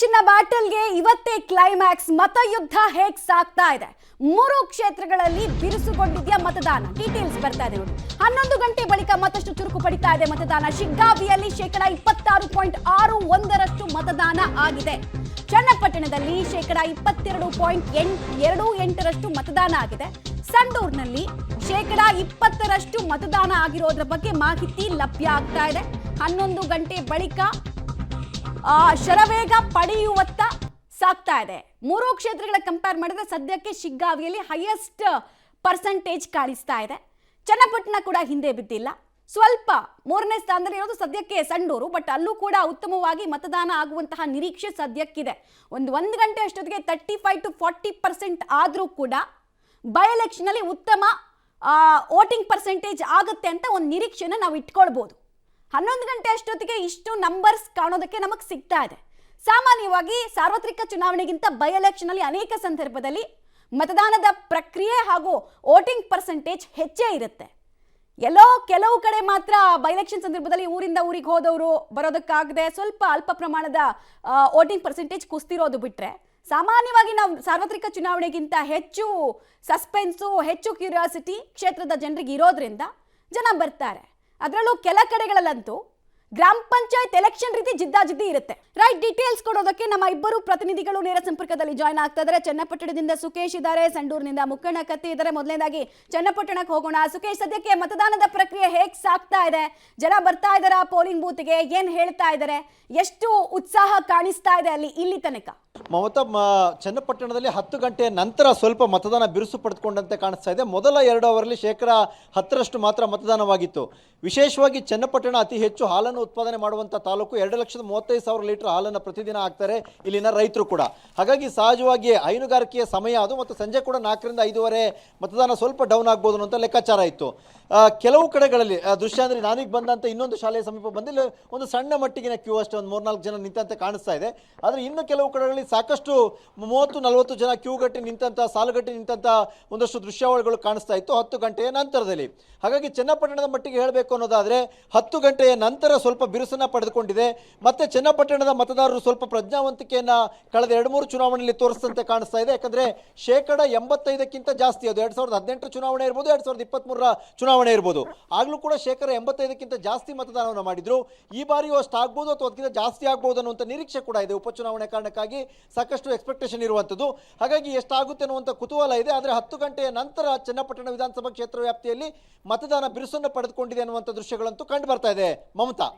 Election ಬ್ಯಾಟಲ್ಗೆ ಇವತ್ತೇ climax. ಮತಯುದ್ಧ ಹೇಗ್ ಸಾಗ್ತಾ ಇದೆ? 3 ಕ್ಷೇತ್ರಗಳಲ್ಲಿ ಬಿರುಸುಗೊಂಡಿದೆಯಾ ಮತದಾನ? ಡೀಟೇಲ್ಸ್ ಬರ್ತಾ ಇದೆ ನೋಡಿ. 11 ಗಂಟೆ ಬಳಿಕ ಮತ್ತಷ್ಟು ಚುರುಕು ಪಡಿತಾ ಇದೆ ಮತದಾನ. ಶಿಗ್ಗಾವಿಯಲ್ಲಿ 26.61% ಮತದಾನ ಆಗಿದೆ. ಚನ್ನಪಟ್ಟಣದಲ್ಲಿ 22.28% ಮತದಾನ ಆಗಿದೆ. ಸಂಡೂರಿನಲ್ಲಿ 20% ಮತದಾನ ಆಗಿರೋದ್ರ ಬಗ್ಗೆ ಮಾಹಿತಿ ಲಭ್ಯ ಆಗ್ತಾ ಇದೆ. 11 ಗಂಟೆ ಬಳಿಕ ಶರವೇಗ ಪಡೆಯುವತ್ತ ಸಾಗ್ತಾ ಇದೆ. 3 ಕ್ಷೇತ್ರಗಳ ಕಂಪೇರ್ ಮಾಡಿದ್ರೆ ಸದ್ಯಕ್ಕೆ ಶಿಗ್ಗಾವಿಯಲ್ಲಿ ಹೈಯೆಸ್ಟ್ ಪರ್ಸೆಂಟೇಜ್ ಕಾಣಿಸ್ತಾ ಇದೆ. ಚನ್ನಪಟ್ಟಣ ಕೂಡ ಹಿಂದೆ ಬಿದ್ದಿಲ್ಲ. ಸ್ವಲ್ಪ 3ನೇ ಸ್ಥಾನದಲ್ಲಿ ಇರೋದು ಸದ್ಯಕ್ಕೆ ಸಂಡೂರು. ಬಟ್ ಅಲ್ಲೂ ಕೂಡ ಉತ್ತಮವಾಗಿ ಮತದಾನ ಆಗುವಂತಹ ನಿರೀಕ್ಷೆ ಸದ್ಯಕ್ಕಿದೆ. ಒಂದು ಗಂಟೆ ಅಷ್ಟೊತ್ತಿಗೆ 35 to 40% ಆದರೂ ಕೂಡ ಬೈ ಎಲೆಕ್ಷನ್ ಅಲ್ಲಿ ಉತ್ತಮ ವೋಟಿಂಗ್ ಪರ್ಸೆಂಟೇಜ್ ಆಗುತ್ತೆ ಅಂತ ಒಂದು ನಿರೀಕ್ಷೆನ ನಾವು ಇಟ್ಕೊಳ್ಬಹುದು. 11 ಗಂಟೆ ಅಷ್ಟೊತ್ತಿಗೆ ಇಷ್ಟು ನಂಬರ್ಸ್ ಕಾಣೋದಕ್ಕೆ ನಮಗೆ ಸಿಗ್ತಾ ಇದೆ. ಸಾಮಾನ್ಯವಾಗಿ ಸಾರ್ವತ್ರಿಕ ಚುನಾವಣೆಗಿಂತ ಬೈ ಎಲೆಕ್ಷನ್ ಅಲ್ಲಿ ಅನೇಕ ಸಂದರ್ಭದಲ್ಲಿ ಮತದಾನದ ಪ್ರಕ್ರಿಯೆ ಹಾಗೂ ವೋಟಿಂಗ್ ಪರ್ಸೆಂಟೇಜ್ ಹೆಚ್ಚೇ ಇರುತ್ತೆ. ಕೆಲವು ಕಡೆ ಮಾತ್ರ ಬೈ ಎಲೆಕ್ಷನ್ ಸಂದರ್ಭದಲ್ಲಿ ಊರಿಂದ ಊರಿಗೆ ಹೋದವರು ಬರೋದಕ್ಕಾಗದೆ ಸ್ವಲ್ಪ ಅಲ್ಪ ಪ್ರಮಾಣದ ವೋಟಿಂಗ್ ಪರ್ಸೆಂಟೇಜ್ ಕುಸ್ತಿರೋದು ಬಿಟ್ರೆ, ಸಾಮಾನ್ಯವಾಗಿ ನಾವು ಸಾರ್ವತ್ರಿಕ ಚುನಾವಣೆಗಿಂತ ಹೆಚ್ಚು ಸಸ್ಪೆನ್ಸು, ಹೆಚ್ಚು ಕ್ಯೂರಿಯಾಸಿಟಿ ಕ್ಷೇತ್ರದ ಜನರಿಗೆ ಇರೋದ್ರಿಂದ ಜನ ಬರ್ತಾರೆ. ಅದರಲ್ಲೂ ಕೆಲ ಕಡೆಗಳಲ್ಲಂತೂ ಗ್ರಾಮ ಪಂಚಾಯತ್ ಎಲೆಕ್ಷನ್ ರೀತಿ ಜಿದ್ದಾಜಿದ್ದಿ ಇರುತ್ತೆ. ರೈಟ್, ಡೀಟೇಲ್ಸ್ ಕೊಡೋದಕ್ಕೆ ನಮ್ಮ ಇಬ್ಬರು ಪ್ರತಿನಿಧಿಗಳು ನೇರ ಸಂಪರ್ಕದಲ್ಲಿ ಜಾಯ್ನ್ ಆಗ್ತಾ ಇದ್ದಾರೆ. ಚನ್ನಪಟ್ಟಣದಿಂದ ಸುಕೇಶ್ ಇದ್ದಾರೆ, ಸಂಡೂರಿನಿಂದ ಮುಕ್ಕಣ್ಣ ಕತ್ತಿ ಇದ್ದಾರೆ. ಮೊದಲನೇದಾಗಿ ಚನ್ನಪಟ್ಟಣಕ್ಕೆ ಹೋಗೋಣ. ಸುಕೇಶ್, ಸದ್ಯಕ್ಕೆ ಮತದಾನದ ಪ್ರಕ್ರಿಯೆ ಹೇಗೆ ಸಾಗ್ತಾ ಇದೆ? ಜನ ಬರ್ತಾ ಇದ್ದಾರಾ ಪೋಲಿಂಗ್ ಬೂತ್ಗೆ? ಏನ್ ಹೇಳ್ತಾ ಇದ್ದಾರೆ? ಎಷ್ಟು ಉತ್ಸಾಹ ಕಾಣಿಸ್ತಾ ಇದೆ ಇಲ್ಲಿ ತನಕ? ಮಮತಾ, ಚನ್ನಪಟ್ಟಣದಲ್ಲಿ 10 ಗಂಟೆಯ ನಂತರ ಸ್ವಲ್ಪ ಮತದಾನ ಬಿರುಸು ಪಡೆದುಕೊಂಡಂತೆ ಕಾಣಿಸ್ತಾ ಇದೆ. ಮೊದಲ 2 ಅವರಲ್ಲಿ 10% ಮಾತ್ರ ಮತದಾನವಾಗಿತ್ತು. ವಿಶೇಷವಾಗಿ ಚನ್ನಪಟ್ಟಣ ಅತಿ ಹೆಚ್ಚು ಹಾಲನ್ನು ಉತ್ಪಾದನೆ ಮಾಡುವಂಥ ತಾಲೂಕು. 2,35,000 ಲೀಟರ್ ಹಾಲನ್ನು ಪ್ರತಿದಿನ ಹಾಕ್ತಾರೆ ಇಲ್ಲಿನ ರೈತರು ಕೂಡ. ಹಾಗಾಗಿ ಸಹಜವಾಗಿ ಹೈನುಗಾರಿಕೆಯ ಸಮಯ ಅದು, ಮತ್ತು ಸಂಜೆ ಕೂಡ 4ರಿಂದ 5:30 ಮತದಾನ ಸ್ವಲ್ಪ ಡೌನ್ ಆಗ್ಬೋದು ಅಂತ ಲೆಕ್ಕಾಚಾರ ಇತ್ತು. ಕೆಲವು ಕಡೆಗಳಲ್ಲಿ ದೃಶ್ಯ ಅಂದರೆ ನಾನೀಗ ಬಂದಂಥ ಇನ್ನೊಂದು ಶಾಲೆಯ ಸಮೀಪ ಬಂದಿಲ್ಲ, ಒಂದು ಸಣ್ಣ ಮಟ್ಟಿಗಿನ ಕ್ಯೂ ಅಷ್ಟೇ, ಒಂದು 3-4 ಜನ ನಿಂತಂತೆ ಕಾಣಿಸ್ತಾ ಇದೆ. ಆದರೆ ಇನ್ನು ಕೆಲವು ಕಡೆಗಳಲ್ಲಿ ಸಾಕಷ್ಟು 30-40 ಜನ ಕ್ಯೂಗಟ್ಟಿ ನಿಂತಂಥ, ಸಾಲುಗಟ್ಟಿ ನಿಂತಂಥ ಒಂದಷ್ಟು ದೃಶ್ಯಾವಳಿಗಳು ಕಾಣಿಸ್ತಾ ಇತ್ತು 10 ಗಂಟೆಯ ನಂತರದಲ್ಲಿ. ಹಾಗಾಗಿ ಚನ್ನಪಟ್ಟಣದ ಮಟ್ಟಿಗೆ ಹೇಳಬೇಕು ಅನ್ನೋದಾದರೆ 10 ಗಂಟೆಯ ನಂತರ ಸ್ವಲ್ಪ ಬಿರುಸನ್ನು ಪಡೆದುಕೊಂಡಿದೆ. ಮತ್ತು ಚನ್ನಪಟ್ಟಣದ ಮತದಾರರು ಸ್ವಲ್ಪ ಪ್ರಜ್ಞಾವಂತಿಕೆಯನ್ನು ಕಳೆದ 2-3 ಚುನಾವಣೆಯಲ್ಲಿ ತೋರಿಸಿದಂತೆ ಕಾಣಿಸ್ತಾ ಇದೆ. ಯಾಕಂದರೆ 85% ಜಾಸ್ತಿ, ಅದು 2018 ಚುನಾವಣೆ ಇರ್ಬೋದು, 2023 ಚುನಾವಣೆ ಇರ್ಬೋದು, ಆಗಲೂ ಕೂಡ 85% ಜಾಸ್ತಿ ಮತದಾನವನ್ನು ಮಾಡಿದ್ರು. ಈ ಬಾರಿಯೂ ಅಷ್ಟು ಆಗ್ಬೋದು ಅಥವಾ ಅದಕ್ಕಿಂತ ಜಾಸ್ತಿ ಆಗ್ಬೋದು ಅನ್ನುವಂಥ ನಿರೀಕ್ಷೆ ಕೂಡ ಇದೆ. ಉಪಚುನಾವಣೆ ಕಾರಣಕ್ಕಾಗಿ ಸಾಕಷ್ಟು ಎಕ್ಸ್ಪೆಕ್ಟೇಷನ್ ಇರುವಂಥದ್ದು. ಹಾಗಾಗಿ ಎಷ್ಟಾಗುತ್ತೆ ಅನ್ನುವಂಥ ಕುತೂಹಲ ಇದೆ. ಆದರೆ 10 ಗಂಟೆಯ ನಂತರ ಚನ್ನಪಟ್ಟಣ ವಿಧಾನಸಭಾ ಕ್ಷೇತ್ರ ವ್ಯಾಪ್ತಿಯಲ್ಲಿ ಮತದಾನ ಬಿರುಸನ್ನು ಪಡೆದುಕೊಂಡಿದೆ ಅನ್ನುವಂಥ ದೃಶ್ಯಗಳಂತೂ ಕಂಡು ಬರ್ತಾ ಇದೆ. ಮಮತಾ.